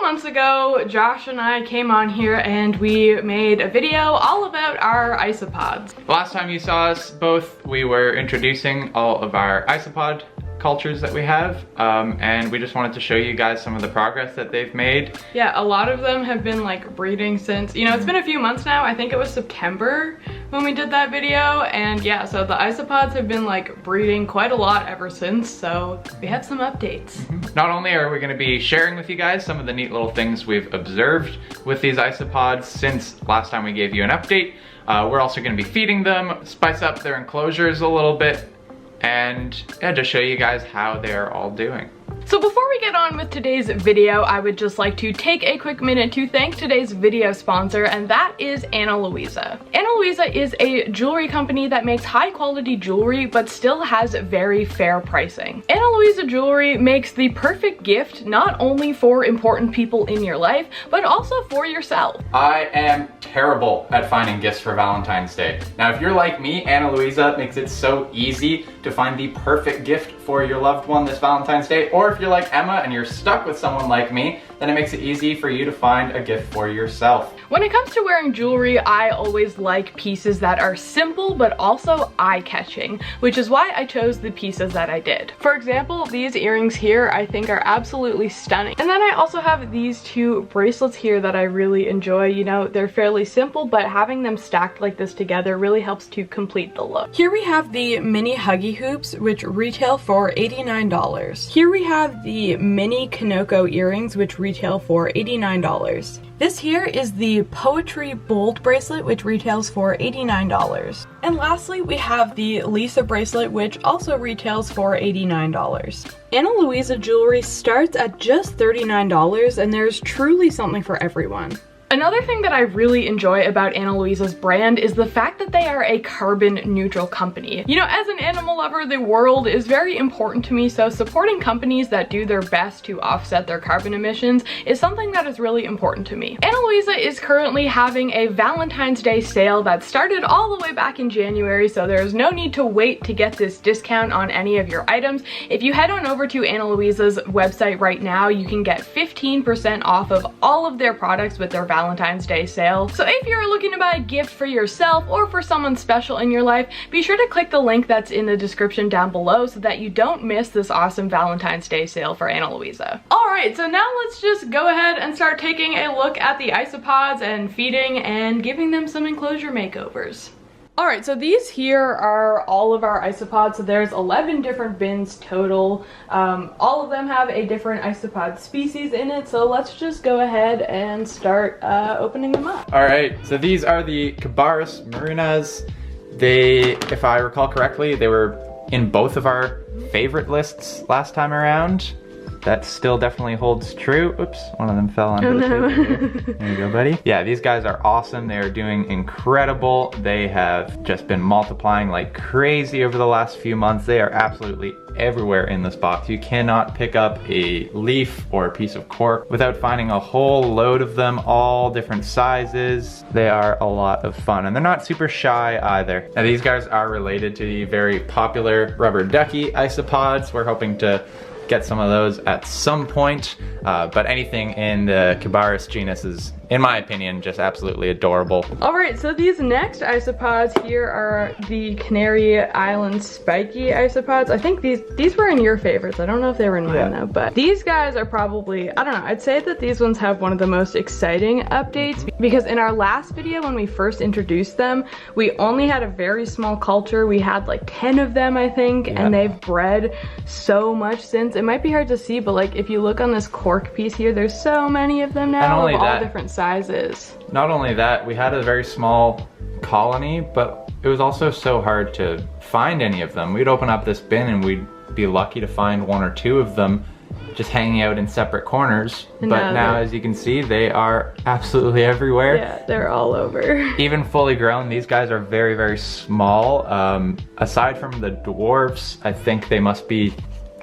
months ago, Josh and I came on here and we made a video all about our isopods. Last time you saw us both, we were introducing all of our isopod cultures that we have, and we just wanted to show you guys some of the progress that they've made. Yeah, a lot of them have been like breeding since, you know, it's been a few months now. I think it was September when we did that video, and yeah, so the isopods have been like breeding quite a lot ever since, so we have some updates. Not only are we going to be sharing with you guys some of the neat little things we've observed with these isopods since last time we gave you an update, we're also going to be feeding them, spice up their enclosures a little bit, and yeah, just show you guys how they're all doing. So before we get on with today's video, I would just like to take a quick minute to thank today's video sponsor, and that is Ana Luisa. Ana Luisa is a jewelry company that makes high quality jewelry but still has very fair pricing. Ana Luisa jewelry makes the perfect gift not only for important people in your life, but also for yourself. I am terrible at finding gifts for Valentine's Day. Now if you're like me, Ana Luisa makes it so easy to find the perfect gift for your loved one this Valentine's Day, or if you're like Emma and you're stuck with someone like me, then it makes it easy for you to find a gift for yourself. When it comes to wearing jewelry, I always like pieces that are simple but also eye-catching, which is why I chose the pieces that I did. For example, these earrings here I think are absolutely stunning. And then I also have these two bracelets here that I really enjoy. You know, they're fairly simple, but having them stacked like this together really helps to complete the look. Here we have the mini Huggy hoops, which retail for $89. Here we have the mini Kanoko earrings, which retail for $89. This here is the Poetry Bold bracelet, which retails for $89. And lastly, we have the Lisa bracelet, which also retails for $89. Ana Luisa jewelry starts at just $39, and there's truly something for everyone. Another thing that I really enjoy about Ana Luisa's brand is the fact that they are a carbon neutral company. You know, as an animal lover, the world is very important to me, so supporting companies that do their best to offset their carbon emissions is something that is really important to me. Ana Luisa is currently having a Valentine's Day sale that started all the way back in January, so there's no need to wait to get this discount on any of your items. If you head on over to Ana Luisa's website right now, you can get 15% off of all of their products with their Valentine's Day sale. So if you're looking to buy a gift for yourself or for someone special in your life, be sure to click the link that's in the description down below so that you don't miss this awesome Valentine's Day sale for Ana Luisa. Alright, so now let's just go ahead and start taking a look at the isopods and feeding and giving them some enclosure makeovers. Alright, so these here are all of our isopods. So there's 11 different bins total. All of them have a different isopod species in it, so let's just go ahead and start opening them up. Alright, so these are the Cabarrus Marunas. They, if I recall correctly, they were in both of our favorite lists last time around. That still definitely holds true. Oops, one of them fell onto the table. There you go, buddy. Yeah, these guys are awesome. They are doing incredible. They have just been multiplying like crazy over the last few months. They are absolutely everywhere in this box. You cannot pick up a leaf or a piece of cork without finding a whole load of them, all different sizes. They are a lot of fun, and they're not super shy either. Now, these guys are related to the very popular rubber ducky isopods. We're hoping to get some of those at some point, but anything in the Cabarrus genus is, in my opinion, just absolutely adorable. Alright, so these next isopods here are the Canary Island Spiky isopods. I think these were in your favorites. I don't know if they were in mine though, but these guys are probably, I don't know, I'd say that these ones have one of the most exciting updates, because in our last video when we first introduced them, we only had a very small culture. We had like 10 of them, I think, and they've bred so much since. It might be hard to see, but like if you look on this cork piece here, there's so many of them now of all different sizes. Not only that, we had a very small colony, but it was also so hard to find any of them. We'd open up this bin and we'd be lucky to find one or two of them just hanging out in separate corners. But now, as you can see, they are absolutely everywhere. Yeah, they're all over. Even fully grown, these guys are very, very small. Aside from the dwarfs, I think they must be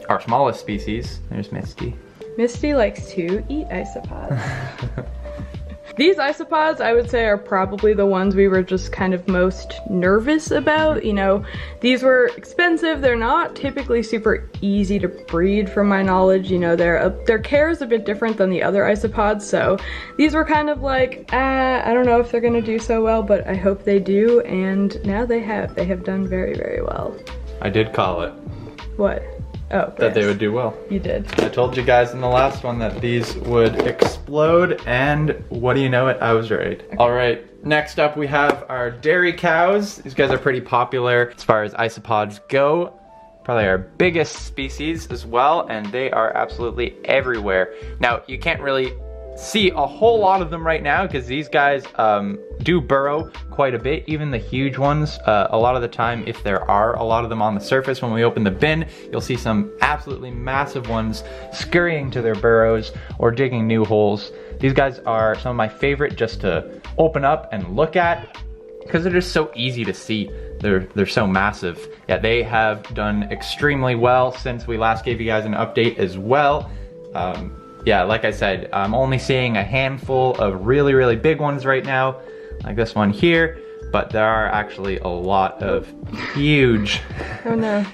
our smallest species. There's Misty. Misty likes to eat isopods. These isopods, I would say, are probably the ones we were just kind of most nervous about. You know, these were expensive. They're not typically super easy to breed from my knowledge. You know, their care is a bit different than the other isopods, so these were kind of like, I don't know if they're gonna do so well, but I hope they do, and now they have done very, very well. I did call it. What? Oh, that they would do well. You did. I told you guys in the last one that these would explode, and what do you know it, I was right. Okay. All right, next up we have our dairy cows. These guys are pretty popular as far as isopods go. Probably our biggest species as well, and they are absolutely everywhere. Now, you can't really see a whole lot of them right now because these guys do burrow quite a bit, even the huge ones. A lot of the time, if there are a lot of them on the surface, when we open the bin, you'll see some absolutely massive ones scurrying to their burrows or digging new holes. These guys are some of my favorite just to open up and look at because they're just so easy to see. They're so massive. Yeah, they have done extremely well since we last gave you guys an update as well. Yeah, like I said, I'm only seeing a handful of really, really big ones right now, like this one here, but there are actually a lot of huge,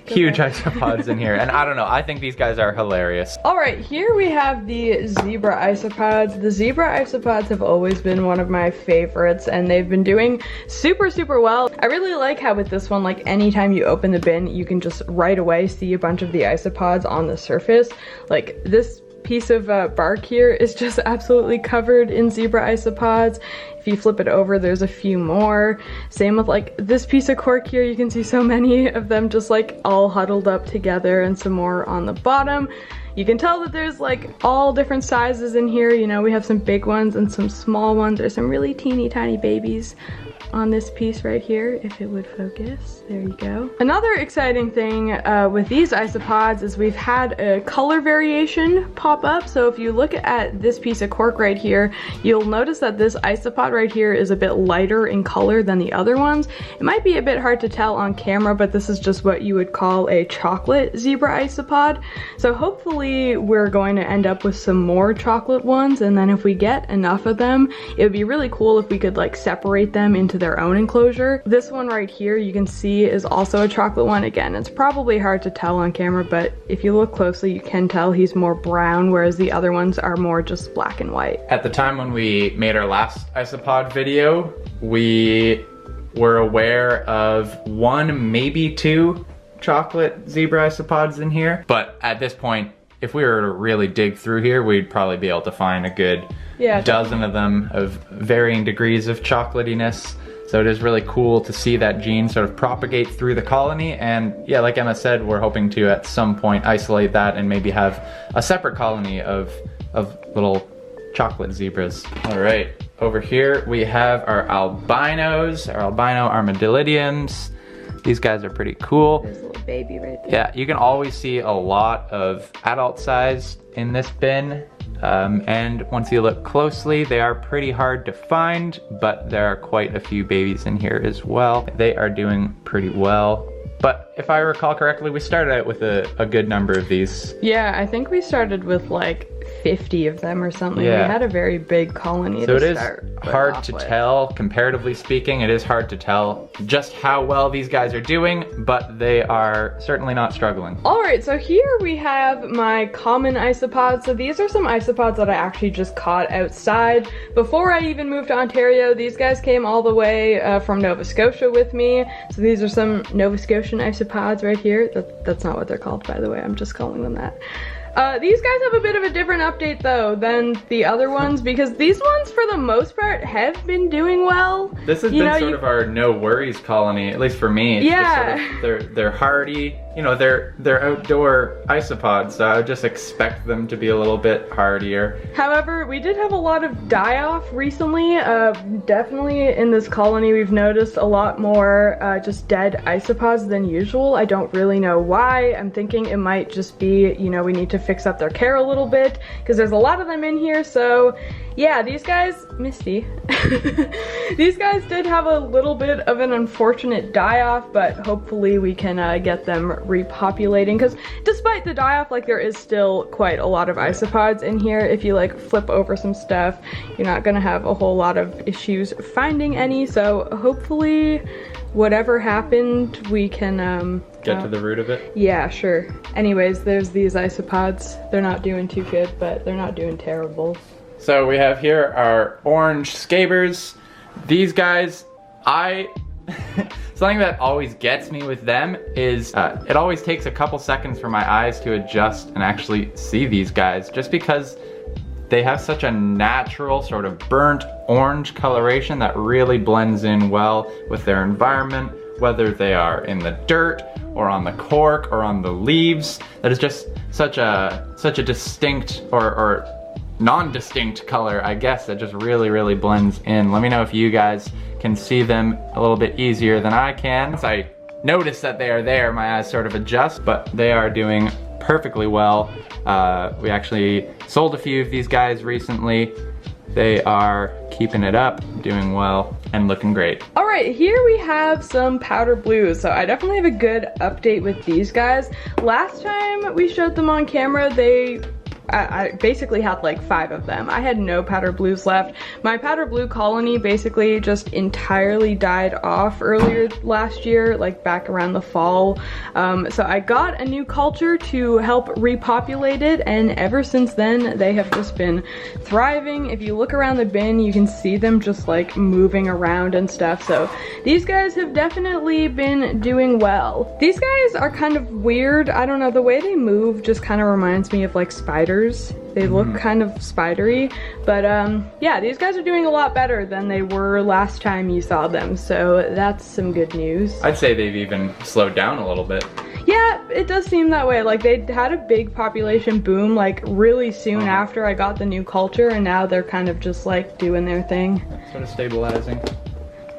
huge isopods in here, and I don't know, I think these guys are hilarious. All right, here we have the zebra isopods. The zebra isopods have always been one of my favorites, and they've been doing super, super well. I really like how with this one, like anytime you open the bin, you can just right away see a bunch of the isopods on the surface. Like this piece of bark here is just absolutely covered in zebra isopods. If you flip it over, there's a few more. Same with like this piece of cork here, you can see so many of them just like all huddled up together, and some more on the bottom. You can tell that there's like all different sizes in here. You know, we have some big ones and some small ones. There's some really teeny tiny babies on this piece right here, if it would focus. There you go. Another exciting thing with these isopods is we've had a color variation pop up. So if you look at this piece of cork right here, you'll notice that this isopod right here is a bit lighter in color than the other ones. It might be a bit hard to tell on camera, but this is just what you would call a chocolate zebra isopod. So hopefully we're going to end up with some more chocolate ones, and then if we get enough of them, it would be really cool if we could like separate them into their own enclosure. This one right here you can see is also a chocolate one. Again, it's probably hard to tell on camera, but if you look closely you can tell he's more brown, whereas the other ones are more just black and white. At the time when we made our last isopod video, we were aware of one, maybe two chocolate zebra isopods in here, but at this point, if we were to really dig through here, we'd probably be able to find a good dozen of them of varying degrees of chocolatiness. So it is really cool to see that gene sort of propagate through the colony, and yeah, like Emma said, we're hoping to at some point isolate that and maybe have a separate colony of little chocolate zebras. All right, over here we have our albinos, our albino armadillidians. These guys are pretty cool. There's a little baby right there. Yeah, you can always see a lot of adult size in this bin. And once you look closely, they are pretty hard to find, but there are quite a few babies in here as well. They are doing pretty well. But if I recall correctly, we started out with a good number of these. Yeah, I think we started with like 50 of them or something. Yeah. We had a very big colony so to it is start hard to tell, comparatively speaking, it is hard to tell just how well these guys are doing, but they are certainly not struggling. All right, so here we have my common isopods. So these are some isopods that I actually just caught outside. Before I even moved to Ontario, these guys came all the way from Nova Scotia with me. So these are some Nova Scotian isopods right here. That's not what they're called, by the way. I'm just calling them that. These guys have a bit of a different update though than the other ones, because these ones for the most part have been doing well. This has been sort of our no worries colony, at least for me. It's yeah. Just sort of, they're hardy, you know, they're outdoor isopods, so I would just expect them to be a little bit hardier. However, we did have a lot of die-off recently. Definitely in this colony we've noticed a lot more just dead isopods than usual. I don't really know why. I'm thinking it might just be, you know, we need to fix up their care a little bit because there's a lot of them in here, so yeah, these guys, Misty, these guys did have a little bit of an unfortunate die-off, but hopefully we can get them repopulating, because despite the die-off, like, there is still quite a lot of isopods in here. If you like flip over some stuff, you're not gonna have a whole lot of issues finding any, so hopefully whatever happened, we can get to the root of it? Yeah, sure. Anyways, there's these isopods. They're not doing too good, but they're not doing terrible. So we have here our orange Skavers. These guys, something that always gets me with them is it always takes a couple seconds for my eyes to adjust and actually see these guys, just because they have such a natural sort of burnt orange coloration that really blends in well with their environment, whether they are in the dirt or on the cork or on the leaves. That is just such a distinct or non-distinct color, I guess, that just really blends in. Let me know if you guys can see them a little bit easier than I can. Once I notice that they are there, my eyes sort of adjust, but they are doing perfectly well. We actually sold a few of these guys recently. They are keeping it up, doing well, and looking great. All right, here we have some powder blues. So I definitely have a good update with these guys. Last time we showed them on camera, I basically had like 5 of them. I had no powder blues left. My powder blue colony basically just entirely died off earlier last year, like back around the fall. So I got a new culture to help repopulate it, and ever since then they have just been thriving. If you look around the bin, you can see them just like moving around and stuff. So these guys have definitely been doing well. These guys are kind of weird. I don't know, the way they move just kind of reminds me of like spiders. They look kind of spidery, but yeah, these guys are doing a lot better than they were last time you saw them, so that's some good news. I'd say they've even slowed down a little bit. Yeah, it does seem that way. Like, they had a big population boom like really soon after I got the new culture, and now they're kind of just like doing their thing. Sort of stabilizing.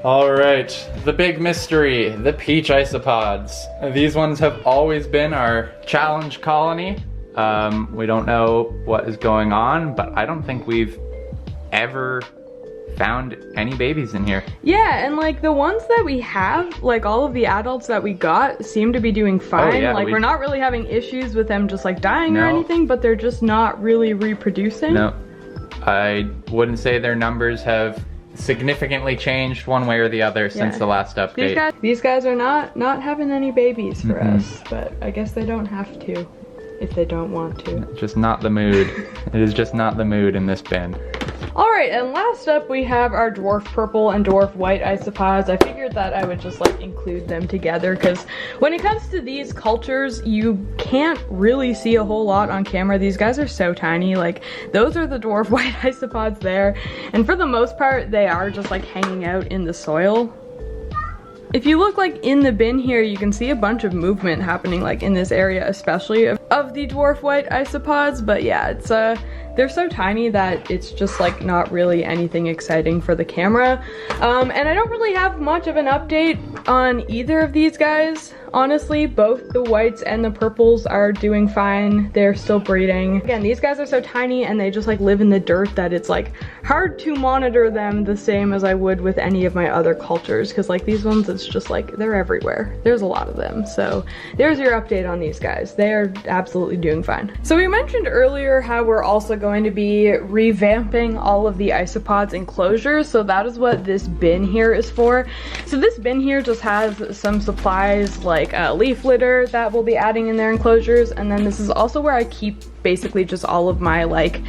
All right, the big mystery, the peach isopods. These ones have always been our challenge colony. We don't know what is going on, but I don't think we've ever found any babies in here. Yeah, and like the ones that we have, like all of the adults that we got seem to be doing fine. Oh, yeah, like we're not really having issues with them just like dying or anything, but they're just not really reproducing. No, I wouldn't say their numbers have significantly changed one way or the other since the last update. These guys are not having any babies for us, but I guess they don't have to if they don't want to. Just not the mood. It is just not the mood in this bin. Alright, and last up we have our dwarf purple and dwarf white isopods. I figured that I would just like include them together because when it comes to these cultures, you can't really see a whole lot on camera. These guys are so tiny. Like, those are the dwarf white isopods there, and for the most part they are just like hanging out in the soil. If you look like in the bin here, you can see a bunch of movement happening like in this area, especially of the dwarf white isopods, but yeah, it's they're so tiny that it's just like not really anything exciting for the camera. And I don't really have much of an update on either of these guys. Honestly, both the whites and the purples are doing fine. They're still breeding. Again, these guys are so tiny and they just like live in the dirt that it's like hard to monitor them the same as I would with any of my other cultures, because like these ones, it's just like they're everywhere. There's a lot of them. So there's your update on these guys. They are absolutely doing fine. So we mentioned earlier how we're also going to be revamping all of the isopods enclosures, so that is what this bin here is for. So this bin here just has some supplies like leaf litter that we'll be adding in their enclosures, and then this is also where I keep basically just all of my like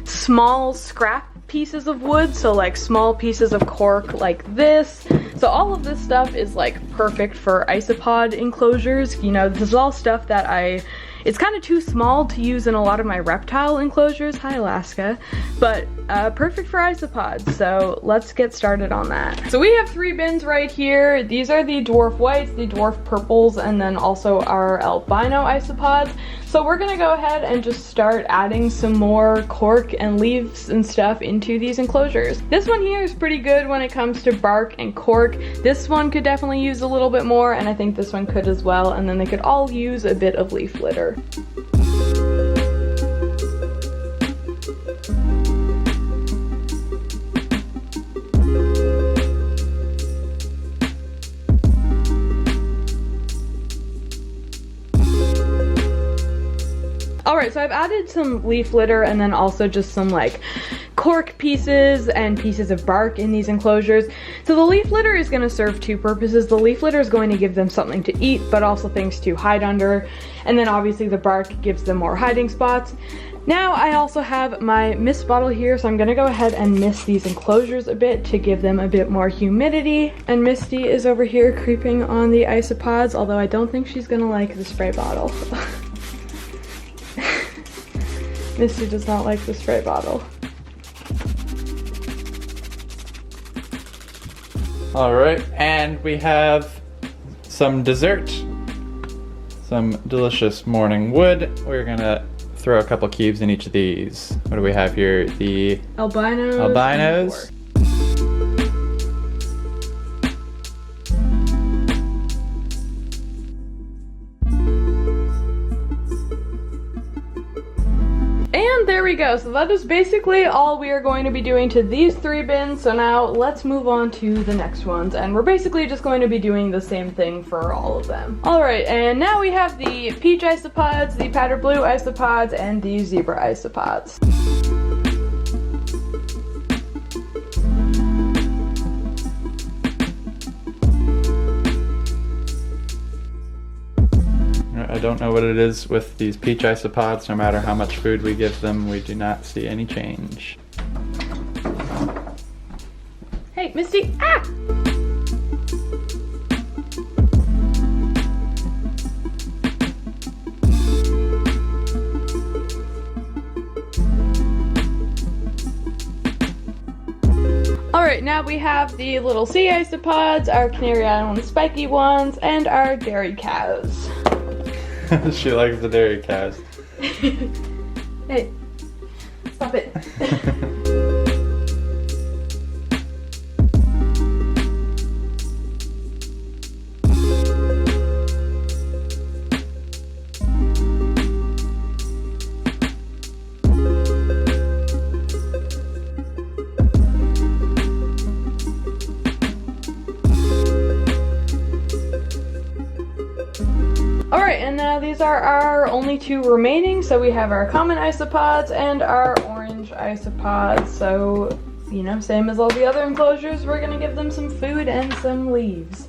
small scrap pieces of wood, so like small pieces of cork like this. So all of this stuff is like perfect for isopod enclosures. You know, this is all stuff that it's kind of too small to use in a lot of my reptile enclosures. Hi, Alaska. But perfect for isopods, so let's get started on that. So we have 3 bins right here. These are the dwarf whites, the dwarf purples, and then also our albino isopods. So we're gonna go ahead and just start adding some more cork and leaves and stuff into these enclosures. This one here is pretty good when it comes to bark and cork. This one could definitely use a little bit more, and I think this one could as well, and then they could all use a bit of leaf litter. I've added some leaf litter and then also just some like cork pieces and pieces of bark in these enclosures. So the leaf litter is going to serve two purposes. The leaf litter is going to give them something to eat, but also things to hide under. And then obviously the bark gives them more hiding spots. Now I also have my mist bottle here, so I'm gonna go ahead and mist these enclosures a bit to give them a bit more humidity. And Misty is over here creeping on the isopods, although I don't think she's gonna like the spray bottle. Misty does not like the spray bottle. All right, and we have some dessert. Some delicious morning wood. We're gonna throw a couple cubes in each of these. What do we have here? The albinos. And there we go. So that is basically all we are going to be doing to these 3 bins. So now let's move on to the next ones. And we're basically just going to be doing the same thing for all of them. All right, and now we have the peach isopods, the powder blue isopods, and the zebra isopods. I don't know what it is with these peach isopods. No matter how much food we give them, we do not see any change. Hey, Misty! Ah! Alright, now we have the little sea isopods, our Canary Island spiky ones, and our dairy cows. She likes the dairy cows. Hey, stop it. Alright, and now these are our only 2 remaining. So we have our common isopods and our orange isopods. So, you know, same as all the other enclosures, we're gonna give them some food and some leaves.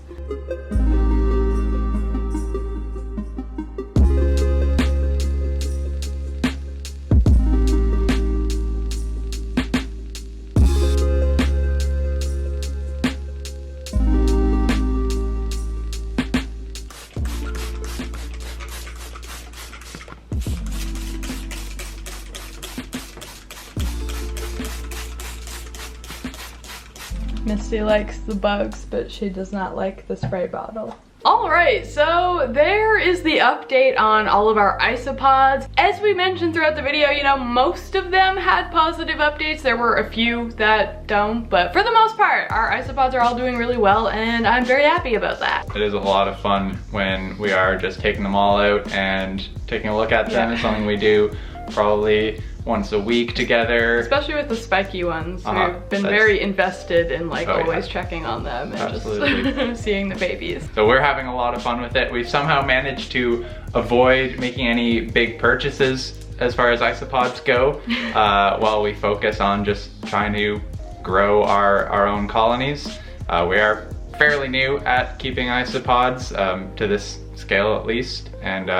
Misty likes the bugs, but she does not like the spray bottle. Alright, so there is the update on all of our isopods. As we mentioned throughout the video, you know, most of them had positive updates. There were a few that don't, but for the most part, our isopods are all doing really well, and I'm very happy about that. It is a lot of fun when we are just taking them all out and taking a look at them. It's something we do probably once a week together. Especially with the spiky ones. We've been very invested in like always checking on them and just seeing the babies. So we're having a lot of fun with it. We've somehow managed to avoid making any big purchases as far as isopods go while we focus on just trying to grow our own colonies. We are fairly new at keeping isopods to this scale at least, and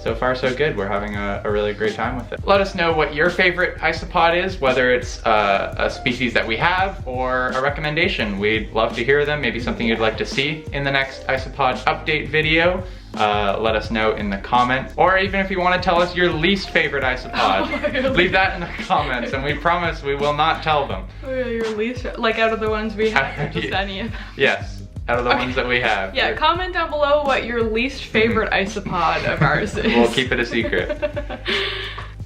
so far so good. We're having a really great time with it. Let us know what your favorite isopod is, whether it's a species that we have or a recommendation. We'd love to hear them, maybe something you'd like to see in the next isopod update video. Let us know in the comments, or even if you want to tell us your least favorite isopod, leave that in the comments and we promise we will not tell them. Oh yeah, your least, like out of the ones we have, just any of them. Yes. Out of the ones that we have. Yeah, comment down below what your least favorite isopod of ours is. We'll keep it a secret.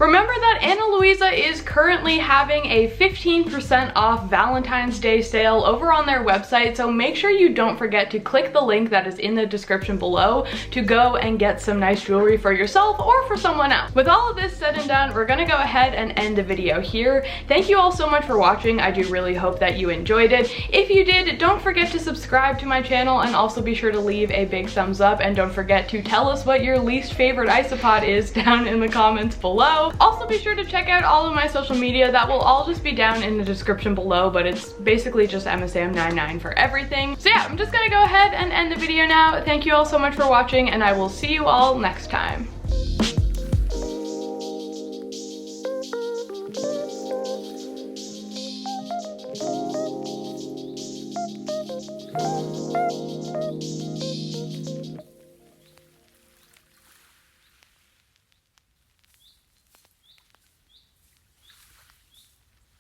Remember that Ana Luisa is currently having a 15% off Valentine's Day sale over on their website, so make sure you don't forget to click the link that is in the description below to go and get some nice jewelry for yourself or for someone else. With all of this said and done, we're gonna go ahead and end the video here. Thank you all so much for watching. I do really hope that you enjoyed it. If you did, don't forget to subscribe to my channel and also be sure to leave a big thumbs up, and don't forget to tell us what your least favorite isopod is down in the comments below. Also be sure to check out all of my social media. That will all just be down in the description below, but it's basically just MSAM99 for everything. So yeah, I'm just gonna go ahead and end the video now. Thank you all so much for watching, and I will see you all next time.